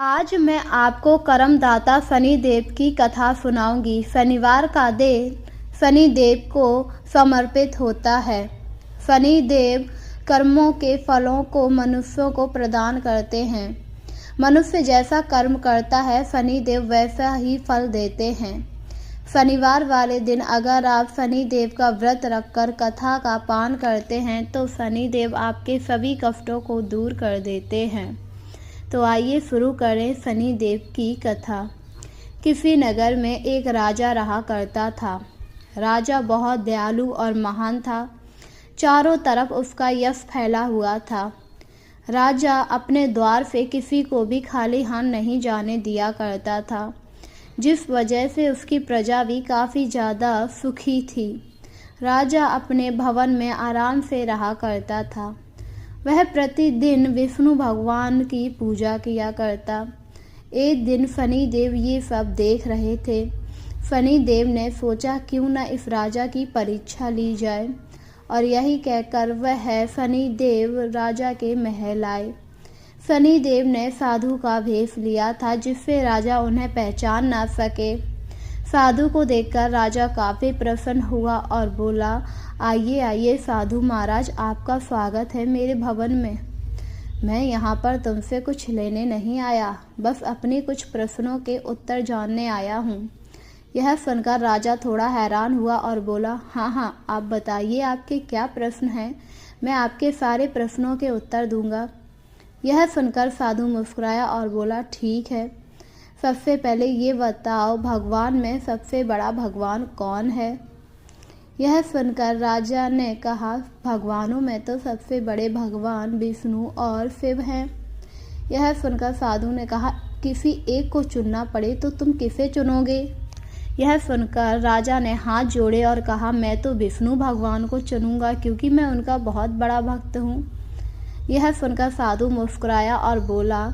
आज मैं आपको कर्मदाता शनिदेव की कथा सुनाऊंगी। शनिवार का दिन शनिदेव को समर्पित होता है। शनिदेव कर्मों के फलों को मनुष्यों को प्रदान करते हैं। मनुष्य जैसा कर्म करता है, शनिदेव वैसा ही फल देते हैं। शनिवार वाले दिन अगर आप शनिदेव का व्रत रखकर कथा का पान करते हैं तो शनिदेव आपके सभी कष्टों को दूर कर देते हैं। तो आइए शुरू करें शनिदेव की कथा। किसी नगर में एक राजा रहा करता था। राजा बहुत दयालु और महान था। चारों तरफ उसका यश फैला हुआ था। राजा अपने द्वार से किसी को भी खाली हाथ नहीं जाने दिया करता था, जिस वजह से उसकी प्रजा भी काफ़ी ज़्यादा सुखी थी। राजा अपने भवन में आराम से रहा करता था। वह प्रतिदिन विष्णु भगवान की पूजा किया करता। एक दिन शनिदेव ये सब देख रहे थे। शनिदेव ने सोचा क्यों न इस राजा की परीक्षा ली जाए, और यही कहकर वह शनिदेव राजा के महल आए। शनिदेव ने साधु का भेष लिया था, जिससे राजा उन्हें पहचान ना सके। साधु को देखकर राजा काफ़ी प्रसन्न हुआ और बोला, आइए आइए साधु महाराज, आपका स्वागत है मेरे भवन में। मैं यहाँ पर तुमसे कुछ लेने नहीं आया, बस अपने कुछ प्रश्नों के उत्तर जानने आया हूँ। यह सुनकर राजा थोड़ा हैरान हुआ और बोला, हाँ, आप बताइए आपके क्या प्रश्न हैं, मैं आपके सारे प्रश्नों के उत्तर दूंगा। यह सुनकर साधु मुस्कुराया और बोला, ठीक है, सबसे पहले ये बताओ, भगवान में सबसे बड़ा भगवान कौन है? यह सुनकर राजा ने कहा, भगवानों में तो सबसे बड़े भगवान विष्णु और शिव हैं। यह सुनकर साधु ने कहा, किसी एक को चुनना पड़े तो तुम किसे चुनोगे? यह सुनकर राजा ने हाथ जोड़े और कहा, मैं तो विष्णु भगवान को चुनूंगा, क्योंकि मैं उनका बहुत बड़ा भक्त हूँ। यह सुनकर साधु मुस्कुराया और बोला,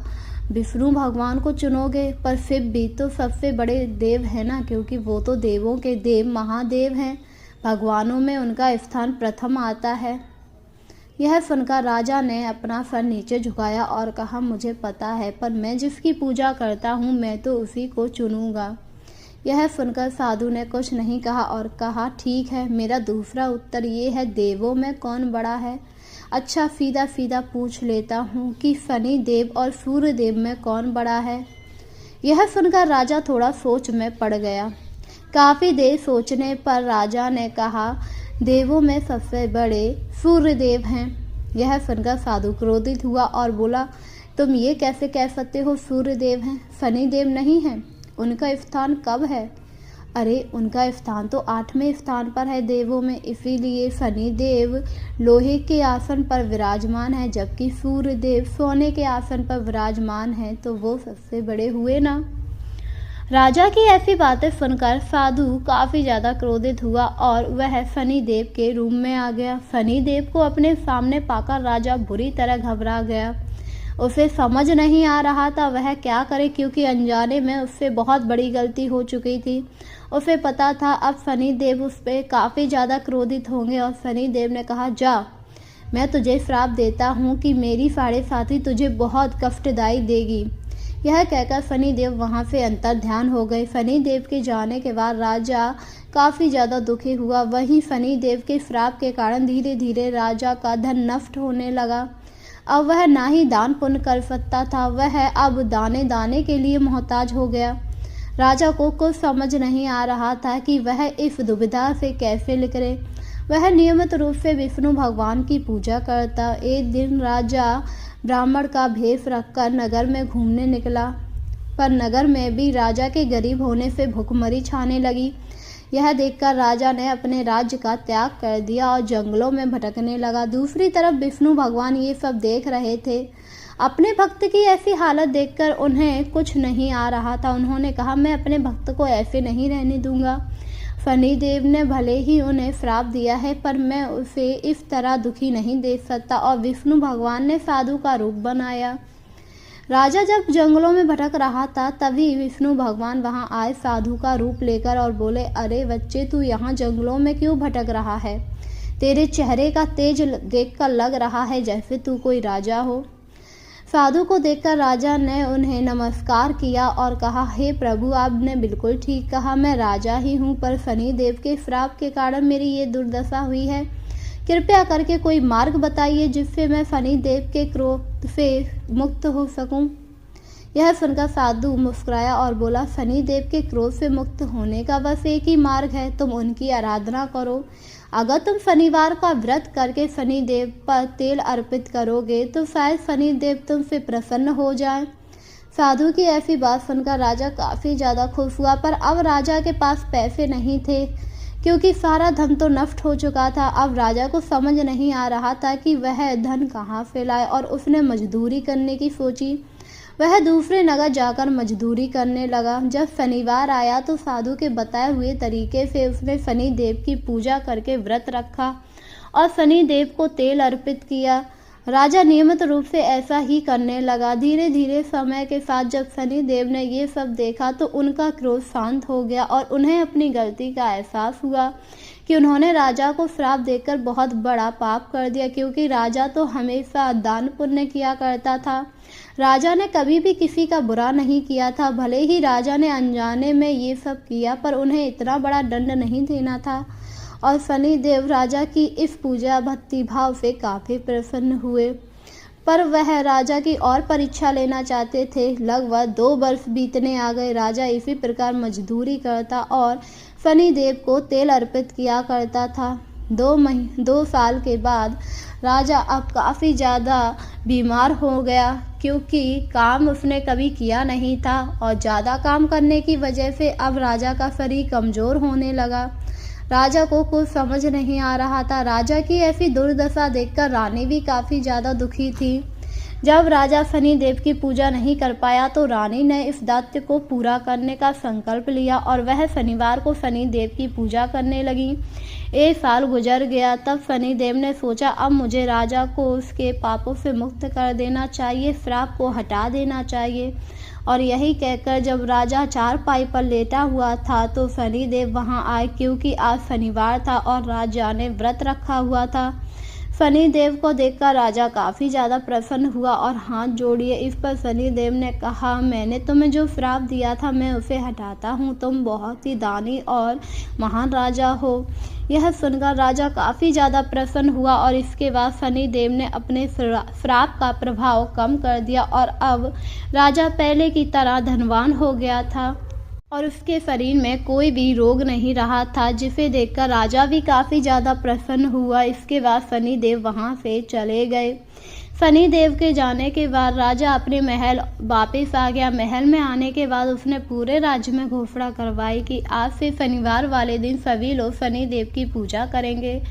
विष्णु भगवान को चुनोगे, पर शिव भी तो सबसे बड़े देव है ना, क्योंकि वो तो देवों के देव महादेव हैं, भगवानों में उनका स्थान प्रथम आता है। यह सुनकर राजा ने अपना सर नीचे झुकाया और कहा, मुझे पता है, पर मैं जिसकी पूजा करता हूँ मैं तो उसी को चुनूंगा। यह सुनकर साधु ने कुछ नहीं कहा और कहा, ठीक है, मेरा दूसरा उत्तर ये है, देवों में कौन बड़ा है? अच्छा, सीधा सीधा पूछ लेता हूँ कि शनिदेव और सूर्यदेव में कौन बड़ा है? यह सुनकर राजा थोड़ा सोच में पड़ गया। काफ़ी देर सोचने पर राजा ने कहा, देवों में सबसे बड़े सूर्यदेव हैं। यह सुनकर साधु क्रोधित हुआ और बोला, तुम ये कैसे कह सकते हो सूर्यदेव हैं, शनिदेव नहीं हैं? उनका स्थान कब है? अरे, उनका स्थान तो 8वें स्थान पर है देवों में, इसीलिए शनिदेव लोहे के आसन पर विराजमान है, जबकि सूर्यदेव सोने के आसन पर विराजमान है, तो वो सबसे बड़े हुए ना। राजा की ऐसी बातें सुनकर साधु काफ़ी ज़्यादा क्रोधित हुआ और वह शनिदेव के रूम में आ गया। शनिदेव को अपने सामने पाकर राजा बुरी तरह घबरा गया। उसे समझ नहीं आ रहा था वह क्या करे, क्योंकि अनजाने में उससे बहुत बड़ी गलती हो चुकी थी। उसे पता था अब शनिदेव उस पर काफ़ी ज़्यादा क्रोधित होंगे, और शनिदेव ने कहा, जा, मैं तुझे श्राप देता हूँ कि मेरी साढ़े साथी तुझे बहुत कष्टदायी देगी। यह कहकर शनिदेव वहाँ से अंतर्ध्यान हो गए। शनिदेव के जाने के बाद राजा काफ़ी ज़्यादा दुखी हुआ। वहीं शनिदेव के श्राप के कारण धीरे धीरे राजा का धन नष्ट होने लगा। अब वह ना ही दान पुण्य कर सकता था, वह अब दाने दाने के लिए मोहताज हो गया। राजा को कुछ समझ नहीं आ रहा था कि वह इस दुविधा से कैसे निकले। वह नियमित रूप से विष्णु भगवान की पूजा करता। एक दिन राजा ब्राह्मण का भेष रखकर नगर में घूमने निकला, पर नगर में भी राजा के गरीब होने से भुखमरी छाने लगी। यह देखकर राजा ने अपने राज्य का त्याग कर दिया और जंगलों में भटकने लगा। दूसरी तरफ विष्णु भगवान ये सब देख रहे थे। अपने भक्त की ऐसी हालत देखकर उन्हें कुछ नहीं आ रहा था। उन्होंने कहा, मैं अपने भक्त को ऐसे नहीं रहने दूंगा। शनिदेव ने भले ही उन्हें श्राप दिया है, पर मैं उसे इस तरह दुखी नहीं देख सकता, और विष्णु भगवान ने साधु का रूप बनाया। राजा जब जंगलों में भटक रहा था तभी विष्णु भगवान वहां आए साधु का रूप लेकर और बोले, अरे बच्चे, तू यहाँ जंगलों में क्यों भटक रहा है? तेरे चेहरे का तेज देखकर लग रहा है जैसे तू कोई राजा हो। साधु को देखकर राजा ने उन्हें नमस्कार किया और कहा, हे प्रभु, आपने बिल्कुल ठीक कहा, मैं राजा ही हूँ, पर शनिदेव के श्राप के कारण मेरी ये दुर्दशा हुई है। कृपया करके कोई मार्ग बताइए जिससे मैं शनिदेव के क्रोध से मुक्त हो सकूं। यह सुनकर साधु मुस्कुराया और बोला, शनिदेव के क्रोध से मुक्त होने का बस एक ही मार्ग है, तुम उनकी आराधना करो। अगर तुम शनिवार का व्रत करके शनिदेव पर तेल अर्पित करोगे तो शायद शनिदेव तुमसे प्रसन्न हो जाए। साधु की ऐसी बात सुनकर राजा काफी ज्यादा खुश हुआ, पर अब राजा के पास पैसे नहीं थे क्योंकि सारा धन तो नष्ट हो चुका था। अब राजा को समझ नहीं आ रहा था कि वह धन कहाँ से लाए और उसने मजदूरी करने की सोची। वह दूसरे नगर जाकर मजदूरी करने लगा। जब शनिवार आया तो साधु के बताए हुए तरीके से उसने शनिदेव की पूजा करके व्रत रखा और शनिदेव को तेल अर्पित किया। राजा नियमित रूप से ऐसा ही करने लगा। धीरे धीरे समय के साथ जब शनिदेव ने ये सब देखा तो उनका क्रोध शांत हो गया और उन्हें अपनी गलती का एहसास हुआ कि उन्होंने राजा को श्राप देकर बहुत बड़ा पाप कर दिया, क्योंकि राजा तो हमेशा दान पुण्य किया करता था। राजा ने कभी भी किसी का बुरा नहीं किया था। भले ही राजा ने अनजाने में ये सब किया, पर उन्हें इतना बड़ा दंड नहीं देना था। और शनिदेव राजा की इस पूजा भक्ति भाव से काफी प्रसन्न हुए, पर वह राजा की और परीक्षा लेना चाहते थे। लगभग 2 वर्ष बीतने आ गए। राजा इसी प्रकार मजदूरी करता और शनिदेव को तेल अर्पित किया करता था। 2 साल के बाद राजा अब काफ़ी ज़्यादा बीमार हो गया, क्योंकि काम उसने कभी किया नहीं था और ज़्यादा काम करने की वजह से अब राजा का शरीर कमज़ोर होने लगा। राजा को कुछ समझ नहीं आ रहा था। राजा की ऐसी दुर्दशा देखकर रानी भी काफ़ी ज़्यादा दुखी थी। जब राजा शनिदेव की पूजा नहीं कर पाया तो रानी ने इस दायित्व को पूरा करने का संकल्प लिया और वह शनिवार को शनिदेव की पूजा करने लगी। 1 साल गुजर गया। तब शनिदेव ने सोचा, अब मुझे राजा को उसके पापों से मुक्त कर देना चाहिए, श्राप को हटा देना चाहिए। और यही कहकर जब राजा चारपाई पर लेटा हुआ था तो शनिदेव वहां आए, क्योंकि आज शनिवार था और राजा ने व्रत रखा हुआ था। शनिदेव को देखकर राजा काफ़ी ज़्यादा प्रसन्न हुआ और हाथ जोड़िए। इस पर शनिदेव ने कहा, मैंने तुम्हें जो श्राप दिया था मैं उसे हटाता हूँ। तुम बहुत ही दानी और महान राजा हो। यह सुनकर राजा काफ़ी ज़्यादा प्रसन्न हुआ और इसके बाद शनिदेव ने अपने श्राप का प्रभाव कम कर दिया और अब राजा पहले की तरह धनवान हो गया था और उसके शरीर में कोई भी रोग नहीं रहा था, जिसे देखकर राजा भी काफ़ी ज़्यादा प्रसन्न हुआ। इसके बाद शनिदेव वहाँ से चले गए। शनिदेव के जाने के बाद राजा अपने महल वापस आ गया। महल में आने के बाद उसने पूरे राज्य में घोषणा करवाई कि आज से शनिवार वाले दिन सभी लोग शनिदेव की पूजा करेंगे।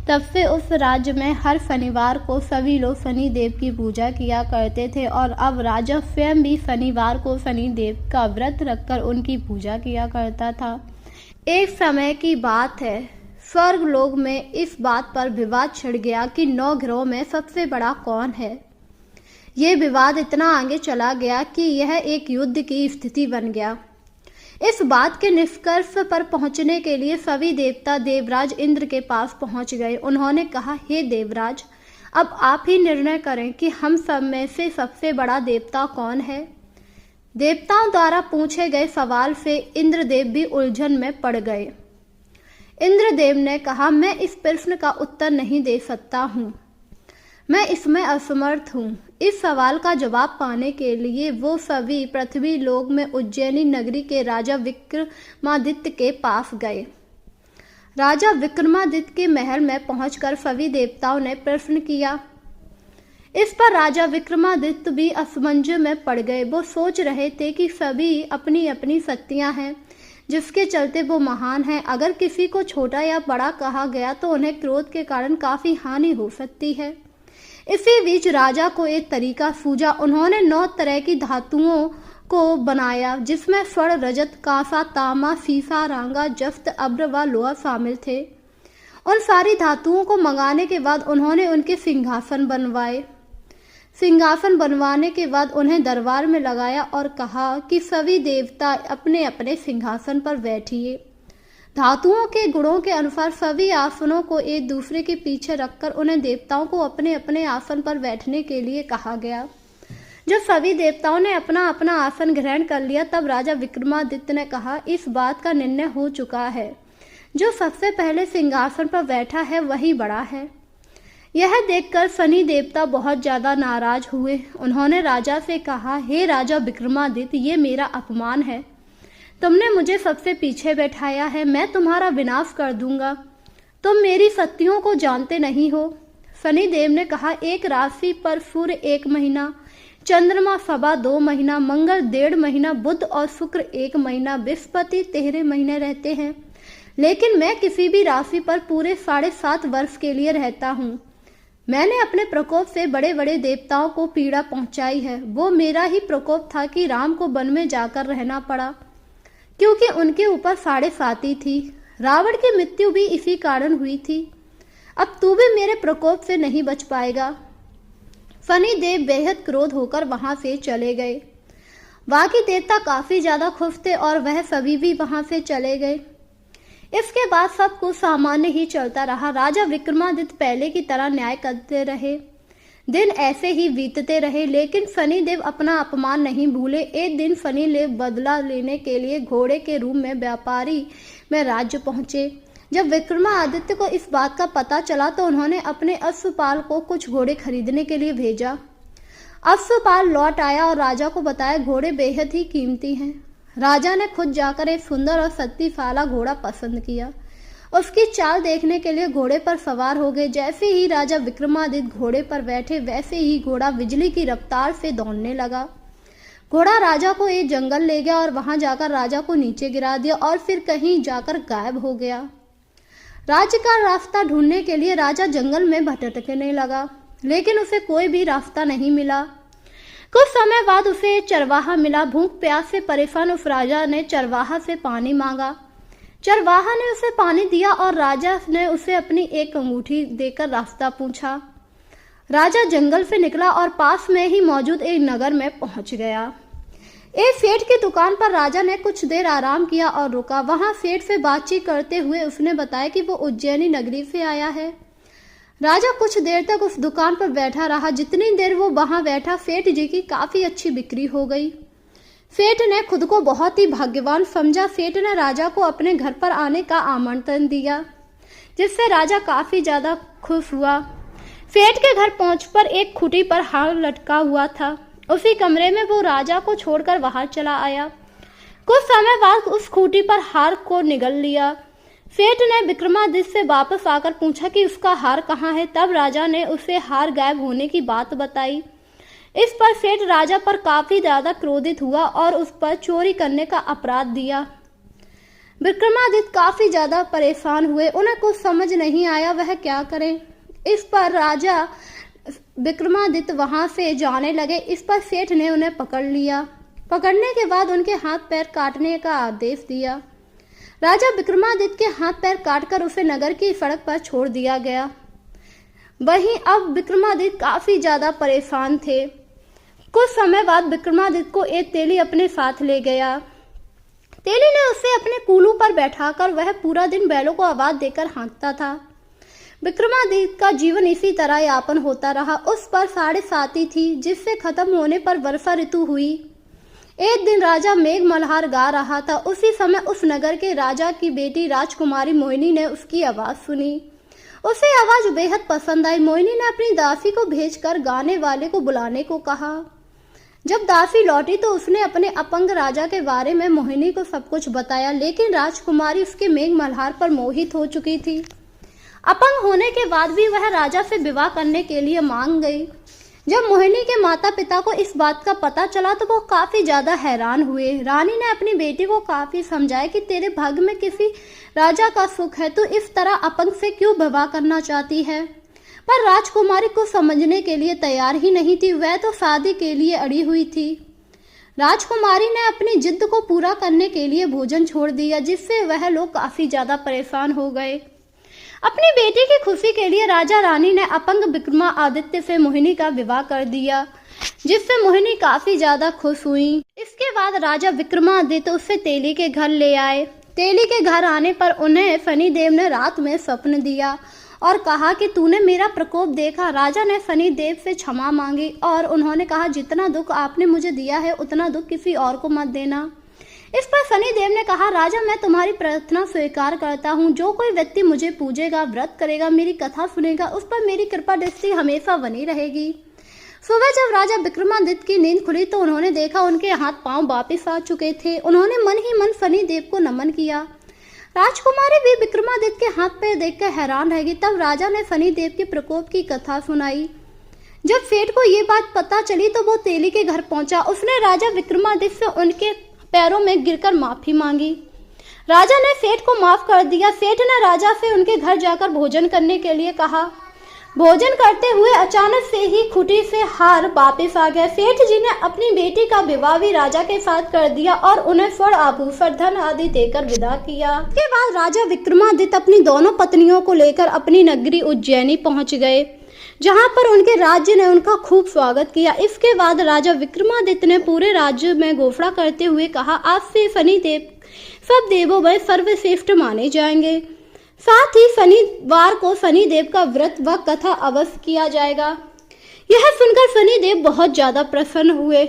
तब से उस राज्य में हर शनिवार को सभी लोग शनिदेव की पूजा किया करते थे और अब राजा स्वयं भी शनिवार को शनिदेव का व्रत रखकर उनकी पूजा किया करता था। एक समय की बात है, स्वर्ग लोक में इस बात पर विवाद छिड़ गया कि 9 ग्रहों में सबसे बड़ा कौन है। ये विवाद इतना आगे चला गया कि यह एक युद्ध की स्थिति बन गया। इस बात के निष्कर्ष पर पहुंचने के लिए सभी देवता देवराज इंद्र के पास पहुंच गए। उन्होंने कहा, हे देवराज, अब आप ही निर्णय करें कि हम सब में से सबसे बड़ा देवता कौन है। देवताओं द्वारा पूछे गए सवाल से इंद्रदेव भी उलझन में पड़ गए। इंद्रदेव ने कहा, मैं इस प्रश्न का उत्तर नहीं दे सकता हूँ, मैं इसमें असमर्थ हूँ। इस सवाल का जवाब पाने के लिए वो सभी पृथ्वी लोक में उज्जैनी नगरी के राजा विक्रमादित्य के पास गए। राजा विक्रमादित्य के महल में पहुंचकर सभी देवताओं ने प्रश्न किया। इस पर राजा विक्रमादित्य भी असमंजस में पड़ गए। वो सोच रहे थे कि सभी अपनी अपनी शक्तियां हैं जिसके चलते वो महान हैं। अगर किसी को छोटा या बड़ा कहा गया तो उन्हें क्रोध के कारण काफी हानि हो सकती है। इसी बीच राजा को एक तरीका सूझा। उन्होंने 9 तरह की धातुओं को बनाया, जिसमें स्वर्ण, रजत, कांसा, तांबा, सीसा, रांगा, जफ्त, अब्र व लोहा शामिल थे। उन सारी धातुओं को मंगाने के बाद उन्होंने उनके सिंहासन बनवाए। सिंहासन बनवाने के बाद उन्हें दरबार में लगाया और कहा कि सभी देवता अपने अपने सिंहासन पर बैठिए। धातुओं के गुणों के अनुसार सभी आसनों को एक दूसरे के पीछे रखकर उन्हें देवताओं को अपने अपने आसन पर बैठने के लिए कहा गया। जब सभी देवताओं ने अपना अपना आसन ग्रहण कर लिया तब राजा विक्रमादित्य ने कहा, इस बात का निर्णय हो चुका है, जो सबसे पहले सिंहासन पर बैठा है वही बड़ा है। यह देखकर शनि देवता बहुत ज्यादा नाराज हुए। उन्होंने राजा से कहा, हे राजा विक्रमादित्य, ये मेरा अपमान है। तुमने मुझे सबसे पीछे बैठाया है, मैं तुम्हारा विनाश कर दूंगा। तुम मेरी शक्तियों को जानते नहीं हो। शनि देव ने कहा, एक राशि पर सूर्य 1 महीना, चंद्रमा 2.25 महीना, मंगल 1.5 महीना, बुध और शुक्र 1 महीना, बृहस्पति 13 महीने रहते हैं, लेकिन मैं किसी भी राशि पर पूरे 7.5 वर्ष के लिए रहता हूँ। मैंने अपने प्रकोप से बड़े बड़े देवताओं को पीड़ा पहुंचाई है। वो मेरा ही प्रकोप था कि राम को वन में जाकर रहना पड़ा, क्योंकि उनके ऊपर 7.5 थी। रावण की मृत्यु भी इसी कारण हुई थी। अब तू भी मेरे प्रकोप से नहीं बच पाएगा। शनि देव बेहद क्रोध होकर वहां से चले गए। बाकी देवता काफी ज्यादा खुश थे और वह सभी भी वहां से चले गए। इसके बाद सब कुछ सामान्य ही चलता रहा। राजा विक्रमादित्य पहले की तरह न्याय करते रहे। दिन ऐसे ही बीतते रहे, लेकिन शनि देव अपना अपमान नहीं भूले। एक दिन शनि देव बदला लेने के लिए घोड़े के रूप में व्यापारी में राज्य पहुंचे। जब विक्रमादित्य को इस बात का पता चला तो उन्होंने अपने अश्वपाल को कुछ घोड़े खरीदने के लिए भेजा। अश्वपाल लौट आया और राजा को बताया, घोड़े बेहद ही कीमती हैं। राजा ने खुद जाकर एक सुंदर और शक्तिशाली घोड़ा पसंद किया। उसकी चाल देखने के लिए घोड़े पर सवार हो गए। जैसे ही राजा विक्रमादित्य घोड़े पर बैठे वैसे ही घोड़ा बिजली की रफ्तार से दौड़ने लगा। घोड़ा राजा को एक जंगल ले गया और वहां जाकर राजा को नीचे गिरा दिया और फिर कहीं जाकर गायब हो गया। राज्य का रास्ता ढूंढने के लिए राजा जंगल में भटकने लगा, लेकिन उसे कोई भी रास्ता नहीं मिला। कुछ समय बाद उसे एक चरवाहा मिला। भूख प्यास से परेशान उस राजा ने चरवाहा से पानी मांगा। चरवाहा ने उसे पानी दिया और राजा ने उसे अपनी एक अंगूठी देकर रास्ता पूछा। राजा जंगल से निकला और पास में ही मौजूद एक नगर में पहुंच गया। एक सेठ की दुकान पर राजा ने कुछ देर आराम किया और रुका। वहां सेठ से बातचीत करते हुए उसने बताया कि वो उज्जैनी नगरी से आया है। राजा कुछ देर तक उस दुकान पर बैठा रहा। जितनी देर वो वहां बैठा, सेठ जी की काफी अच्छी बिक्री हो गई। सेठ ने खुद को बहुत ही भाग्यवान समझा। सेठ ने राजा को अपने घर पर आने का आमंत्रण दिया, जिससे राजा काफी ज्यादा खुश हुआ। सेठ के घर पहुंच पर एक खूंटी पर हार लटका हुआ था। उसी कमरे में वो राजा को छोड़कर बाहर चला आया। कुछ समय बाद उस खूंटी पर हार को निगल लिया। सेठ ने विक्रमादित्य से वापस आकर पूछा कि उसका हार कहाँ है। तब राजा ने उसे हार गायब होने की बात बताई। इस पर सेठ राजा पर काफी ज्यादा क्रोधित हुआ और उस पर चोरी करने का अपराध दिया। विक्रमादित्य काफी ज्यादा परेशान हुए। उन्हें कुछ समझ नहीं आया वह क्या करें। इस पर राजा विक्रमादित्य वहां से जाने लगे। इस पर सेठ ने उन्हें पकड़ लिया। पकड़ने के बाद उनके हाथ पैर काटने का आदेश दिया। राजा विक्रमादित्य के हाथ पैर काटकर उसे नगर की सड़क पर छोड़ दिया गया। वहीं अब विक्रमादित्य काफी ज्यादा परेशान थे। कुछ समय बाद विक्रमादित्य को एक तेली अपने साथ ले गया। तेली ने उसे अपने कूल्हू पर बैठाकर वह पूरा दिन बैलों को आवाज देकर हाँकता था। विक्रमादित्य का जीवन इसी तरह यापन होता रहा। उस पर 7.5 थी, जिससे खत्म होने पर वर्षा ऋतु हुई। एक दिन राजा मेघ मल्हार गा रहा था। उसी समय उस नगर के राजा की बेटी राजकुमारी मोहिनी ने उसकी आवाज सुनी। उसे आवाज बेहद पसंद आई। मोहिनी ने अपनी दासी को भेजकर गाने वाले को बुलाने को कहा। जब दासी लौटी तो उसने अपने अपंग राजा के बारे में मोहिनी को सब कुछ बताया, लेकिन राजकुमारी उसके मेघ मल्हार पर मोहित हो चुकी थी। अपंग होने के बाद भी वह राजा से विवाह करने के लिए मांग गई। जब मोहिनी के माता पिता को इस बात का पता चला तो वो काफी ज्यादा हैरान हुए। रानी ने अपनी बेटी को काफी समझाया कि तेरे भाग्य में किसी राजा का सुख है, तो इस तरह अपंग से क्यों विवाह करना चाहती है। पर राजकुमारी को समझने के लिए तैयार ही नहीं थी। वह तो शादी के लिए अड़ी हुई थी। राजकुमारी ने अपनी जिद को पूरा करने के लिए भोजन छोड़ दिया, जिससे वह लोग काफी ज्यादा परेशान हो गए। अपनी बेटी की खुशी के लिए राजा रानी ने अपंग विक्रमादित्य से मोहिनी का विवाह कर दिया, जिससे मोहिनी काफी ज्यादा खुश हुई। इसके बाद राजा विक्रमादित्य उसे तेली के घर ले आए। तेली के घर आने पर उन्हें शनि देव ने रात में स्वप्न दिया और कहा कि तूने मेरा प्रकोप देखा। राजा ने फनी देव से क्षमा मांगी और उन्होंने कहा, जितना दुख आपने मुझे दिया है उतना दुख किसी और को मत देना। इस पर फनी देव ने कहा, राजा मैं तुम्हारी प्रार्थना स्वीकार करता हूँ। जो कोई व्यक्ति मुझे पूजेगा, व्रत करेगा, मेरी कथा सुनेगा, उस पर मेरी कृपा दृष्टि हमेशा बनी रहेगी। सुबह जब राजा विक्रमादित्य की नींद खुली तो उन्होंने देखा उनके हाथ पांव वापिस आ चुके थे। उन्होंने मन ही मन फनी देव को नमन किया। राजकुमारी भी विक्रमादित्य के हाथ पैर देखकर हैरान रह गई। तब राजा ने फनी देव के प्रकोप की कथा सुनाई। जब सेठ को ये बात पता चली तो वो तेली के घर पहुंचा। उसने राजा विक्रमादित्य से उनके पैरों में गिरकर माफी मांगी। राजा ने सेठ को माफ कर दिया। सेठ ने राजा से उनके घर जाकर भोजन करने के लिए कहा। भोजन करते हुए अचानक से ही खुटी से हार वापिस आ गया। सेठ जी ने अपनी बेटी का विवाह भी राजा के साथ कर दिया और उन्हें स्वर्ण आभूषण धन आदि देकर विदा किया। इसके बाद राजा विक्रमादित्य अपनी दोनों पत्नियों को लेकर अपनी नगरी उज्जैनी पहुंच गए, जहां पर उनके राज्य ने उनका खूब स्वागत किया। इसके बाद राजा विक्रमादित्य ने पूरे राज्य में घोषणा करते हुए कहा, आज से फनी देव सब देवों में सर्वश्रेष्ठ माने जाएंगे। साथ ही शनिवार को शनि देव का व्रत व कथा अवश्य किया जाएगा। यह सुनकर शनि देव बहुत ज्यादा प्रसन्न हुए।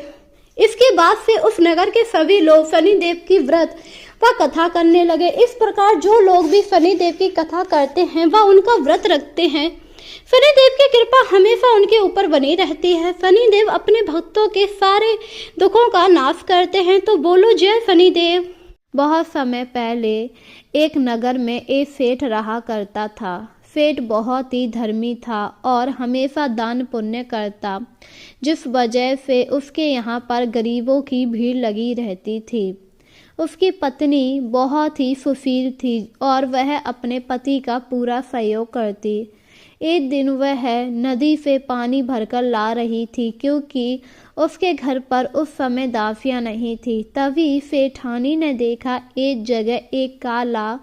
इसके बाद से उस नगर के सभी लोग शनि देव की व्रत व कथा करने लगे। इस प्रकार जो लोग भी शनि देव की कथा करते हैं व उनका व्रत रखते हैं, शनि देव की कृपा हमेशा उनके ऊपर बनी रहती है। शनि देव अपने भक्तों के सारे दुखों का नाश करते हैं। तो बोलो जय शनि देव। बहुत समय पहले एक नगर में एक सेठ रहा करता था। सेठ बहुत ही धर्मी था और हमेशा दान पुण्य करता, जिस वजह से उसके यहाँ पर गरीबों की भीड़ लगी रहती थी। उसकी पत्नी बहुत ही सुशील थी और वह अपने पति का पूरा सहयोग करती। एक दिन वह नदी से पानी भरकर ला रही थी, क्योंकि उसके घर पर उस समय दासियां नहीं थी। तभी सेठानी ने देखा एक जगह एक काला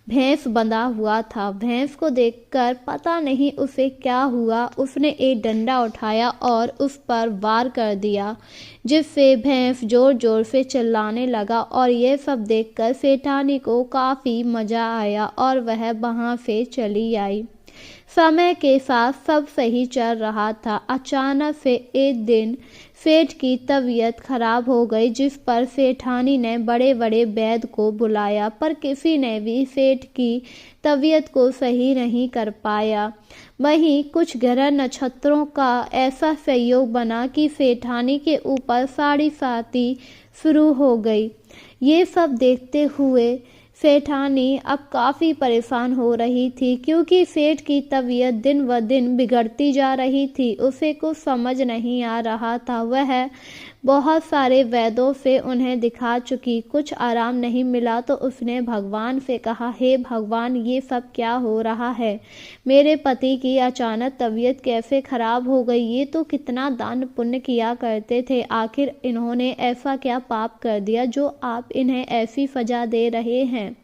भैंस बंधा हुआ था। भैंस को देखकर पता नहीं उसे क्या हुआ, उसने एक डंडा उठाया और उस पर वार कर दिया, जिससे भैंस जोर जोर से चिल्लाने लगा। और यह सब देखकर सेठानी को काफ़ी मज़ा आया और वह वहाँ से चली आई। समय के साथ सब सही चल रहा था। अचानक से एक दिन सेठ की तबीयत खराब हो गई, जिस पर सेठानी ने बड़े बड़े वैद्य को बुलाया, पर किसी ने भी सेठ की तबीयत को सही नहीं कर पाया। वहीं कुछ ग्रह नक्षत्रों का ऐसा संयोग बना कि सेठानी के ऊपर साड़ी साती शुरू हो गई। ये सब देखते हुए सेठानी अब काफ़ी परेशान हो रही थी, क्योंकि सेठ की तबीयत दिन ब दिन बिगड़ती जा रही थी। उसे कुछ समझ नहीं आ रहा था। वह बहुत सारे वैद्यों से उन्हें दिखा चुकी, कुछ आराम नहीं मिला तो उसने भगवान से कहा, हे भगवान, ये सब क्या हो रहा है? मेरे पति की अचानक तबीयत कैसे खराब हो गई? ये तो कितना दान पुण्य किया करते थे, आखिर इन्होंने ऐसा क्या पाप कर दिया जो आप इन्हें ऐसी सजा दे रहे हैं?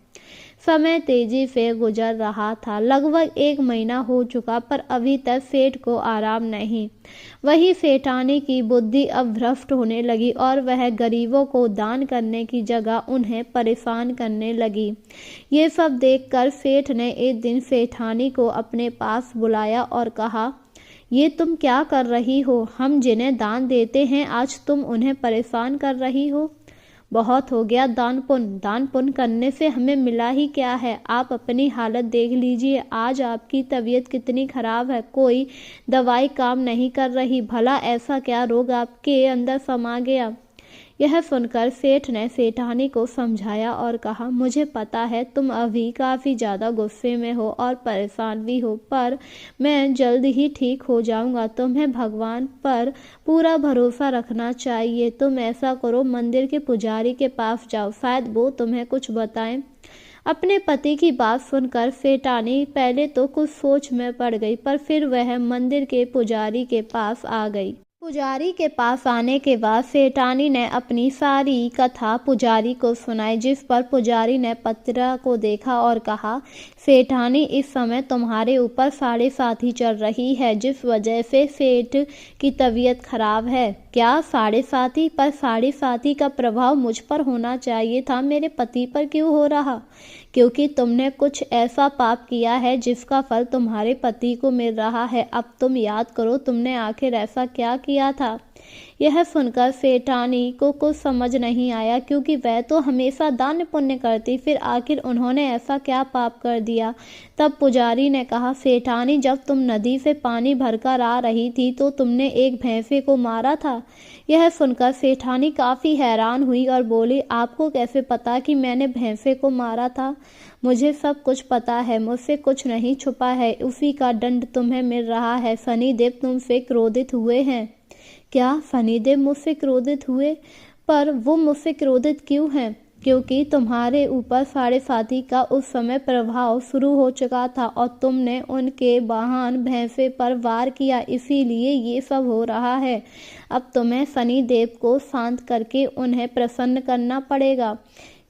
समय तेजी से गुजर रहा था। लगभग 1 महीना हो चुका, पर अभी तक सेठ को आराम नहीं। वही सेठानी की बुद्धि अब भ्रष्ट होने लगी और वह गरीबों को दान करने की जगह उन्हें परेशान करने लगी। ये सब देखकर सेठ ने एक दिन सेठानी को अपने पास बुलाया और कहा, ये तुम क्या कर रही हो? हम जिन्हें दान देते हैं आज तुम उन्हें परेशान कर रही हो। बहुत हो गया दान पुण्य करने से हमें मिला ही क्या है? आप अपनी हालत देख लीजिए, आज आपकी तबीयत कितनी खराब है, कोई दवाई काम नहीं कर रही। भला ऐसा क्या रोग आपके अंदर समा गया? यह सुनकर सेठ ने सेठानी को समझाया और कहा, मुझे पता है तुम अभी काफ़ी ज़्यादा गुस्से में हो और परेशान भी हो, पर मैं जल्द ही ठीक हो जाऊंगा। तुम्हें भगवान पर पूरा भरोसा रखना चाहिए। तुम ऐसा करो, मंदिर के पुजारी के पास जाओ, शायद वो तुम्हें कुछ बताएं। अपने पति की बात सुनकर सेठानी पहले तो कुछ सोच में पड़ गई, पर फिर वह मंदिर के पुजारी के पास आ गई। पुजारी के पास आने के बाद सेठानी ने अपनी सारी कथा पुजारी को सुनाई, जिस पर पुजारी ने पत्र को देखा और कहा, सेठानी, इस समय तुम्हारे ऊपर 7.5 चल रही है, जिस वजह से सेठ की तबीयत खराब है। क्या साढ़े साथी पर? साढ़े साथी का प्रभाव मुझ पर होना चाहिए था, मेरे पति पर क्यों हो रहा? क्योंकि तुमने कुछ ऐसा पाप किया है जिसका फल तुम्हारे पति को मिल रहा है। अब तुम याद करो, तुमने आखिर ऐसा क्या किया था? यह सुनकर सेठानी को कुछ समझ नहीं आया, क्योंकि वह तो हमेशा दान पुण्य करती, फिर आखिर उन्होंने ऐसा क्या पाप कर दिया। तब पुजारी ने कहा, सेठानी, जब तुम नदी से पानी भरकर आ रही थी तो तुमने एक भैंसे को मारा था। यह सुनकर सेठानी काफी हैरान हुई और बोली, आपको कैसे पता कि मैंने भैंसे को मारा था? मुझे सब कुछ पता है, मुझसे कुछ नहीं छुपा है, उसी का दंड तुम्हें मिल रहा है। शनिदेव तुमसे क्रोधित हुए हैं। क्या शनिदेव मुझसे क्रोधित हुए? पर वो मुझसे क्रोधित क्यों हैं? क्योंकि तुम्हारे ऊपर साढ़े साथी का उस समय प्रभाव शुरू हो चुका था और तुमने उनके वाहन भैंसे पर वार किया, इसीलिए ये सब हो रहा है। अब तुम्हें शनिदेव को शांत करके उन्हें प्रसन्न करना पड़ेगा।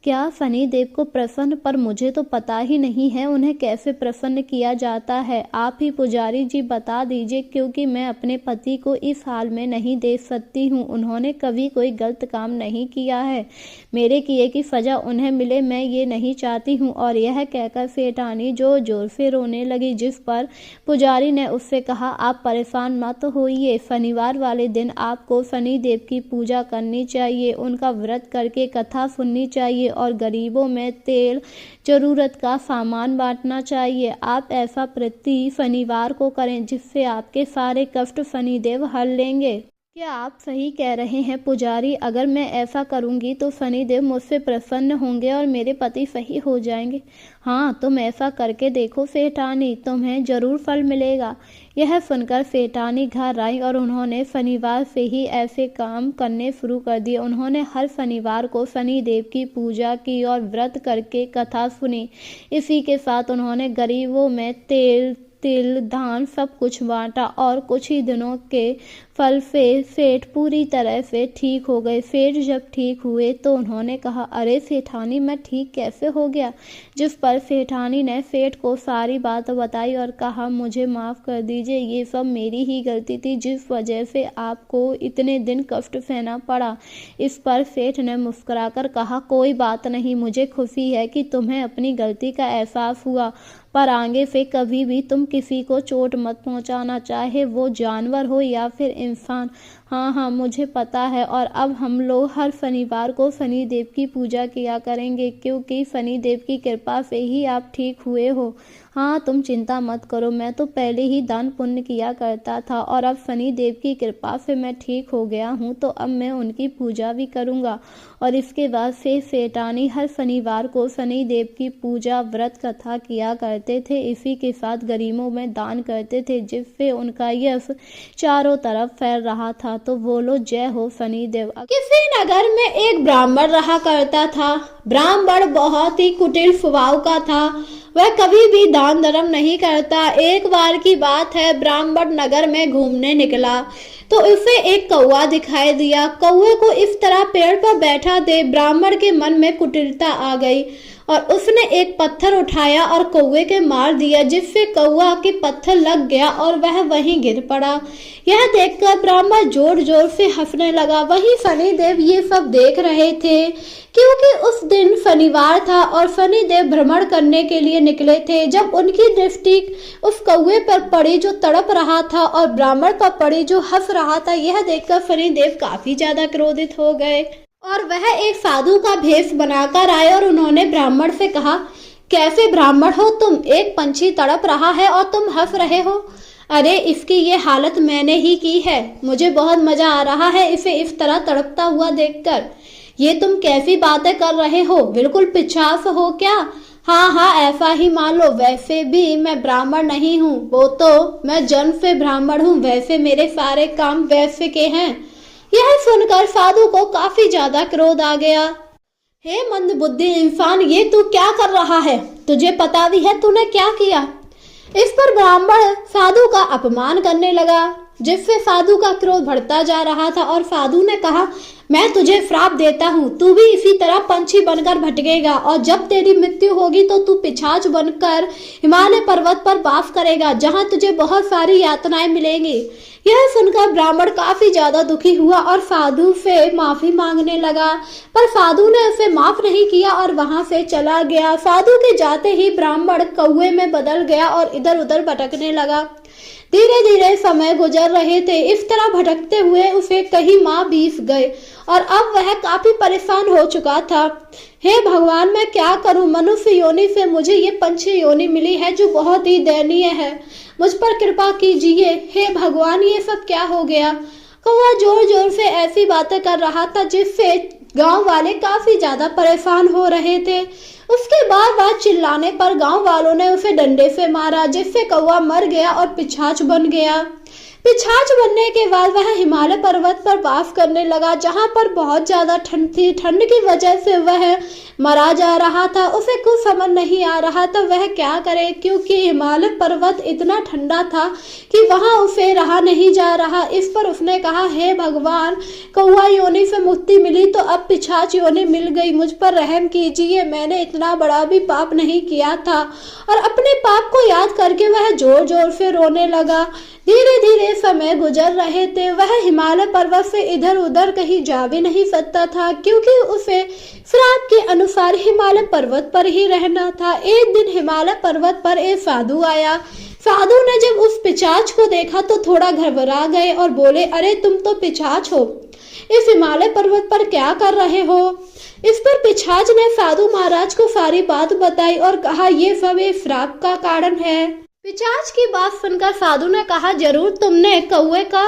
क्या शनिदेव को प्रसन्न? पर मुझे तो पता ही नहीं है उन्हें कैसे प्रसन्न किया जाता है। आप ही पुजारी जी बता दीजिए, क्योंकि मैं अपने पति को इस हाल में नहीं देख सकती हूँ। उन्होंने कभी कोई गलत काम नहीं किया है, मेरे किए की सजा उन्हें मिले, मैं ये नहीं चाहती हूँ। और यह कहकर सेठानी जोर जोर से रोने लगी, जिस पर पुजारी ने उससे कहा, आप परेशान मत होइए, शनिवार वाले दिन आपको शनिदेव की पूजा करनी चाहिए, उनका व्रत करके कथा सुननी चाहिए और गरीबों में तेल जरूरत का सामान बांटना चाहिए। आप ऐसा प्रति शनिवार को करें, जिससे आपके सारे कष्ट शनिदेव हर लेंगे। क्या आप सही कह रहे हैं पुजारी? अगर मैं ऐसा करूंगी तो शनिदेव मुझसे प्रसन्न होंगे और मेरे पति सही हो जाएंगे। हाँ, तुम ऐसा करके देखो सेठानी, तुम्हें जरूर फल मिलेगा। यह सुनकर सेठानी घर आई और उन्होंने शनिवार से ही ऐसे काम करने शुरू कर दिए। उन्होंने हर शनिवार को शनिदेव की पूजा की और व्रत करके कथा सुनी। इसी के साथ उन्होंने गरीबों में तेल तिल धान सब कुछ बांटा और कुछ ही दिनों के फल से सेठ पूरी तरह से ठीक हो गए। सेठ जब ठीक हुए तो उन्होंने कहा, अरे सेठानी, मैं ठीक कैसे हो गया? जिस पर सेठानी ने सेठ को सारी बात बताई और कहा, मुझे माफ़ कर दीजिए, ये सब मेरी ही गलती थी, जिस वजह से आपको इतने दिन कष्ट सहना पड़ा। इस पर सेठ ने मुस्कुराकर कहा, कोई बात नहीं, मुझे खुशी है कि तुम्हें अपनी गलती का एहसास हुआ, पर आगे से कभी भी तुम किसी को चोट मत पहुंचाना, चाहे वो जानवर हो या फिर इंसान। हाँ, मुझे पता है। और अब हम लोग हर शनिवार को शनिदेव की पूजा किया करेंगे, क्योंकि शनिदेव की कृपा से ही आप ठीक हुए हो। हाँ, तुम चिंता मत करो, मैं तो पहले ही दान पुण्य किया करता था और अब शनिदेव की कृपा से मैं ठीक हो गया हूँ, तो अब मैं उनकी पूजा भी करूँगा। और इसके बाद से सेठानी हर शनिवार को शनिदेव की पूजा व्रत कथा किया करते थे। इसी के साथ गरीबों में दान करते थे, जिससे उनका यश चारों तरफ फैल रहा था। तो बोलो जय हो शनिदेव। किसी नगर में एक ब्राह्मण रहा करता था। ब्राह्मण बहुत ही कुटिल स्वभाव का था, वह कभी भी दान धर्म नहीं करता। एक बार की बात है, ब्राह्मण नगर में घूमने निकला तो उसे एक कौवा दिखाई दिया। कौवे को इस तरह पेड़ पर बैठा देख ब्राह्मण के मन में कुटिलता आ गई और उसने एक पत्थर उठाया और कौवे के मार दिया, जिससे कौवा के पत्थर लग गया और वह वहीं गिर पड़ा। यह देखकर ब्राह्मण जोर जोर से हंसने लगा। वहीं शनिदेव ये सब देख रहे थे, क्योंकि उस दिन शनिवार था और शनिदेव भ्रमण करने के लिए निकले थे। जब उनकी दृष्टि उस कौवे पर पड़ी जो तड़प रहा था और ब्राह्मण पर पड़ी जो हंस रहा था, यह देखकर शनिदेव काफी ज्यादा क्रोधित हो गए और वह एक साधु का भेष बनाकर आए और उन्होंने ब्राह्मण से कहा, कैसे ब्राह्मण हो तुम? एक पंछी तड़प रहा है और तुम हंस रहे हो। अरे, इसकी ये हालत मैंने ही की है, मुझे बहुत मजा आ रहा है इसे इस तरह तड़पता हुआ देखकर। ये तुम कैसी बातें कर रहे हो? बिल्कुल पिशाच हो क्या? हाँ, ऐसा ही मान लो। वैसे भी मैं ब्राह्मण नहीं हूँ, वो तो मैं जन्म से ब्राह्मण हूँ, वैसे मेरे सारे काम वैसे के हैं। यह सुनकर साधु को काफी ज्यादा क्रोध आ गया। हे मंदबुद्धि इंसान, ये तू क्या कर रहा है? तुझे पता भी है तूने क्या किया? इस पर ब्राह्मण साधु का अपमान करने लगा, जिससे साधु का क्रोध बढ़ता जा रहा था और साधु ने कहा, मैं तुझे श्राप देता हूँ, तू भी इसी तरह पंछी बनकर भटकेगा और जब तेरी मृत्यु होगी तो तू पिशाच बनकर हिमालय पर्वत पर वास करेगा, जहाँ तुझे बहुत सारी यातनाएं मिलेंगी। यह सुनकर ब्राह्मण काफी ज्यादा दुखी हुआ और साधु से माफी मांगने लगा, पर साधु ने उसे माफ नहीं किया और वहां से चला गया। साधु के जाते ही ब्राह्मण कौवे में बदल गया और इधर उधर भटकने लगा। धीरे धीरे समय गुजर रहे थे। इस तरह भटकते हुए उसे कई माह बीत गए और अब वह काफी परेशान हो चुका था। हे भगवान, मैं क्या करूं? मनुष्य योनि से मुझे ये पंछी योनि मिली है जो बहुत ही दयनीय है। मुझ पर कृपा कीजिए। हे भगवान, ये सब क्या हो गया? कौवा जोर जोर से ऐसी बातें कर रहा था जिससे गांव वाले काफी ज्यादा परेशान हो रहे थे। उसके बार बार चिल्लाने पर गांव वालों ने उसे डंडे से मारा, जिससे कौवा मर गया और पिशाच बन गया। पिशाच बनने के बाद वह हिमालय पर्वत पर वास करने लगा, जहां पर बहुत ज्यादा ठंड थी। ठंड की वजह से वह मरा जा रहा था। उसे कुछ समझ नहीं आ रहा था वह क्या करे, क्योंकि हिमालय पर्वत इतना ठंडा था कि वहां उसे रहा नहीं जा रहा। इस पर उसने कहा, हे भगवान, कौवा योनि से मुक्ति मिली तो अब पिशाच योनि मिल गई। मुझ पर रहम कीजिए, मैंने इतना बड़ा भी पाप नहीं किया था। और अपने पाप को याद करके वह जोर जोर से रोने लगा। धीरे धीरे समय गुजर रहे थे। वह हिमालय पर्वत से इधर उधर कहीं जा भी नहीं सकता था, क्योंकि उसे श्राप के अनुसार हिमालय पर्वत पर ही रहना था। एक दिन हिमालय पर्वत पर एक साधु आया। साधु ने जब उस पिशाच को देखा तो थोड़ा घबरा गए और बोले, अरे तुम तो पिशाच हो, इस हिमालय पर्वत पर क्या कर रहे हो? इस पर पिशाच ने साधु महाराज को सारी बात बताई और कहा, ये सब एक श्राप का कारण है। पिशाच की बात सुनकर साधु ने कहा, जरूर तुमने कौवे का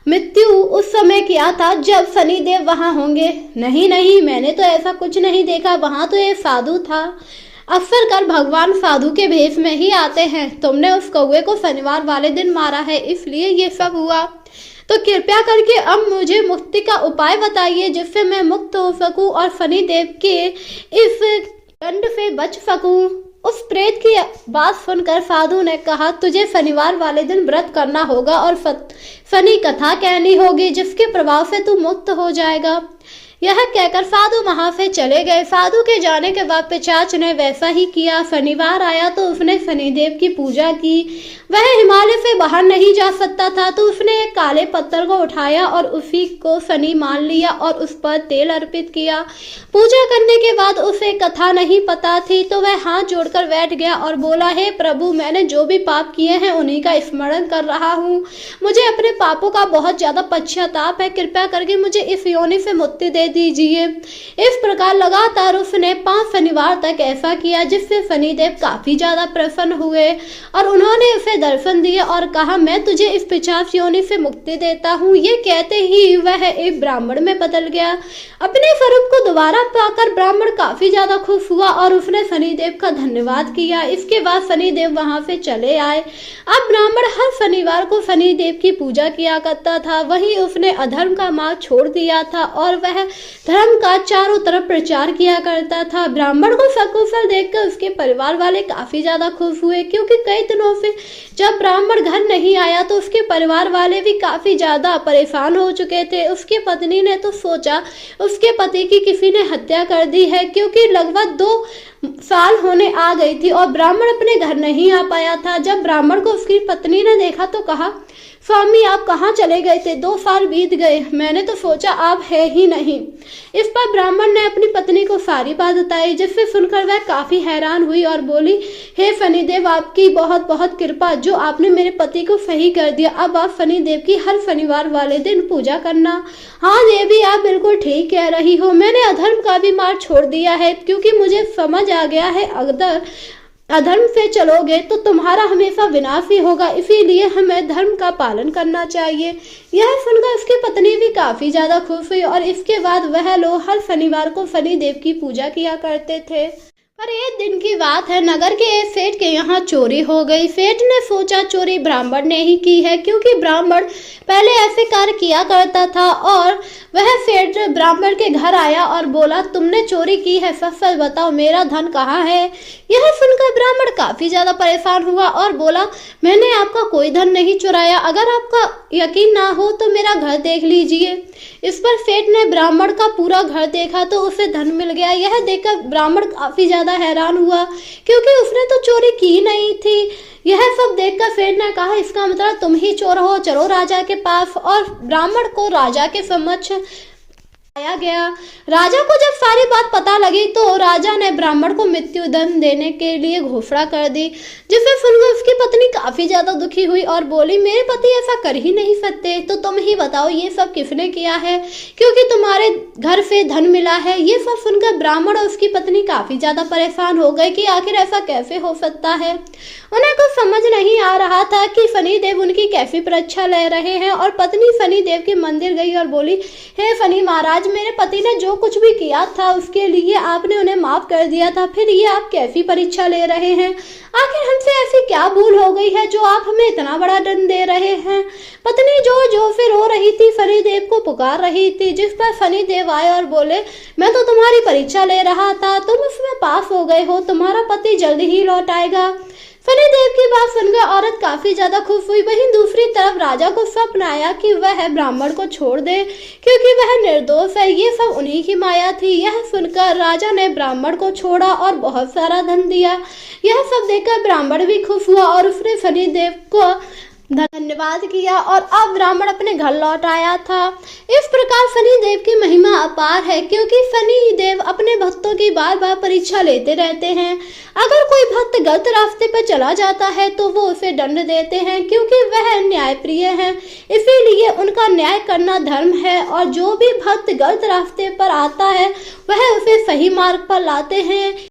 मृत्यु उस समय किया था जब शनिदेव वहां होंगे। नहीं नहीं, मैंने तो ऐसा कुछ नहीं देखा, वहां तो एक साधु था। अक्सर कर भगवान साधु के भेष में ही आते हैं। तुमने उस कौवे को शनिवार वाले दिन मारा है, इसलिए ये सब हुआ। तो कृपया करके अब मुझे मुक्ति का उपाय बताइए, जिससे मैं मुक्त हो सकूं और शनिदेव के इस दंड से बच सकूं। उस प्रेत की बात सुनकर साधु ने कहा, तुझे शनिवार वाले दिन व्रत करना होगा और शनि कथा कहनी होगी, जिसके प्रभाव से तू मुक्त हो जाएगा। यह कहकर साधु वहां से चले गए। साधु के जाने के बाद पिशाच ने वैसा ही किया। शनिवार आया तो उसने शनिदेव की पूजा की। वह हिमालय से बाहर नहीं जा सकता था, तो उसने एक काले पत्थर को उठाया और उसी को शनि मान लिया और उस पर तेल अर्पित किया। पूजा करने के बाद उसे कथा नहीं पता थी, तो वह हाथ जोड़कर बैठ गया और बोला, हे प्रभु, मैंने जो भी पाप किए हैं उन्हीं का स्मरण कर रहा हूँ। मुझे अपने पापों का बहुत ज्यादा पश्चाताप है। कृपया करके मुझे इस योनि से मुक्ति दे दीजिए। इस प्रकार लगातार उसने 5 शनिवार तक ऐसा किया, जिससे शनिदेव काफी ज्यादा प्रसन्न हुए और उन्होंने उसे दर्शन दिए और कहा, मैं तुझे इस पिशाच योनि से मुक्ति देता हूँ। ये कहते ही वह एक ब्राह्मण में बदल गया। अपने स्वरूप को दोबारा पाकर ब्राह्मण काफी ज्यादा खुश हुआ और उसने शनिदेव का धन्यवाद किया। इसके बाद शनिदेव वहां से चले आए। अब ब्राह्मण हर शनिवार को शनिदेव की पूजा किया करता था। वहीं उसने अधर्म का मार्ग छोड़ दिया था और वह धर्म का चारों तरफ प्रचार किया करता था। ब्राह्मण को सकुशल देखकर उसके परिवार वाले काफी ज्यादा खुश हुए, क्योंकि कई दिनों से जब ब्राह्मण घर नहीं आया तो उसके परिवार वाले भी काफी ज्यादा परेशान हो चुके थे। उसकी पत्नी ने तो सोचा उसके पति की किसी ने हत्या कर दी है, क्योंकि लगभग 2 साल होने आ गई थी और ब्राह्मण अपने घर नहीं आ पाया था। जब ब्राह्मण को उसकी पत्नी ने देखा तो कहा, स्वामी, आप कहाँ चले गए थे? 2 साल बीत गए, मैंने तो सोचा आप है ही नहीं। इस पर ब्राह्मण ने अपनी पत्नी को सारी बात बताई, जिससे सुनकर वह काफी हैरान हुई और बोली, हे शनिदेव, आपकी बहुत बहुत कृपा, जो आपने मेरे पति को सही कर दिया। अब आप शनिदेव की हर शनिवार वाले दिन पूजा करना। हाँ, ये भी आप बिल्कुल ठीक कह रही हो। मैंने अधर्म का भी मार्ग छोड़ दिया है, क्योंकि मुझे समझ आ गया है अगर अधर्म से चलोगे तो तुम्हारा हमेशा विनाश ही होगा, इसीलिए हमें धर्म का पालन करना चाहिए। यह सुनकर उसकी पत्नी भी काफी ज्यादा खुश हुई और इसके बाद वह लोग हर शनिवार को शनिदेव की पूजा किया करते थे। पर एक दिन की बात है, नगर के एक सेठ के यहाँ चोरी हो गई। सेठ ने सोचा चोरी ब्राह्मण ने ही की है, क्योंकि ब्राह्मण पहले ऐसे कार्य किया करता था। और वह सेठ ब्राह्मण के घर आया और बोला, तुमने चोरी की है, सच सच बताओ, मेरा धन कहाँ है? यह सुनकर ब्राह्मण काफी ज्यादा परेशान हुआ और बोला, मैंने आपका कोई धन नहीं चुराया। अगर आपका यकीन ना हो तो मेरा घर देख लीजिए। इस पर सेठ ने ब्राह्मण का पूरा घर देखा तो उसे धन मिल गया। यह देखकर ब्राह्मण काफी ज्यादा हैरान हुआ क्योंकि उसने तो चोरी की नहीं थी। यह सब देखकर फेट ने कहा, इसका मतलब तुम ही चोर हो, चलो राजा के पास। और ब्राह्मण को राजा के समक्ष आया गया। राजा को जब सारी बात पता लगी तो राजा ने ब्राह्मण को मृत्यु दंड देने के लिए घोषणा कर दी, जिसे सुनकर उसकी पत्नी काफी ज्यादा दुखी हुई और बोली, मेरे पति ऐसा कर ही नहीं सकते, तो तुम ही बताओ ये सब किसने किया है, क्योंकि तुम्हारे घर से धन मिला है। ये सब सुनकर ब्राह्मण और उसकी पत्नी काफी ज्यादा परेशान हो गए कि आखिर ऐसा कैसे हो सकता है। उन्हें कुछ समझ नहीं आ रहा था कि शनिदेव उनकी कैसी परीक्षा ले रहे हैं। और पत्नी शनिदेव के मंदिर गई और बोली, हे शनि महाराज, मेरे पति ने जो कुछ भी किया था उसके लिए आपने उन्हें माफ कर दिया था, फिर ये आप कैसी परीक्षा ले रहे हैं? आखिर हमसे ऐसी क्या भूल हो गई है जो आप हमें इतना बड़ा दंड दे रहे हैं? पत्नी जोर जोर से रो रही थी, शनिदेव को पुकार रही थी, जिस पर शनिदेव आए और बोले, मैं तो तुम्हारी परीक्षा ले रहा था, तुम उसमें पास हो गए हो, तुम्हारा पति जल्दी ही लौट आएगा। शनिदेव की बात सुनकर औरत काफी ज्यादा खुश हुई। वहीं दूसरी तरफ राजा को स्वप्न आया कि वह ब्राह्मण को छोड़ दे क्योंकि वह निर्दोष है। ये सब उन्हीं की माया थी। यह सुनकर राजा ने ब्राह्मण को छोड़ा और बहुत सारा धन दिया। यह सब देखकर ब्राह्मण भी खुश हुआ और उसने शनिदेव को धन्यवाद किया और अब ब्राह्मण अपने घर लौट आया था। इस प्रकार शनिदेव की महिमा अपार है क्योंकि शनिदेव अपने भक्तों की बार बार परीक्षा लेते रहते हैं। अगर कोई भक्त गलत रास्ते पर चला जाता है तो वो उसे दंड देते हैं क्योंकि वह न्यायप्रिय है, इसीलिए उनका न्याय करना धर्म है। और जो भी भक्त गलत रास्ते पर आता है वह उसे सही मार्ग पर लाते हैं।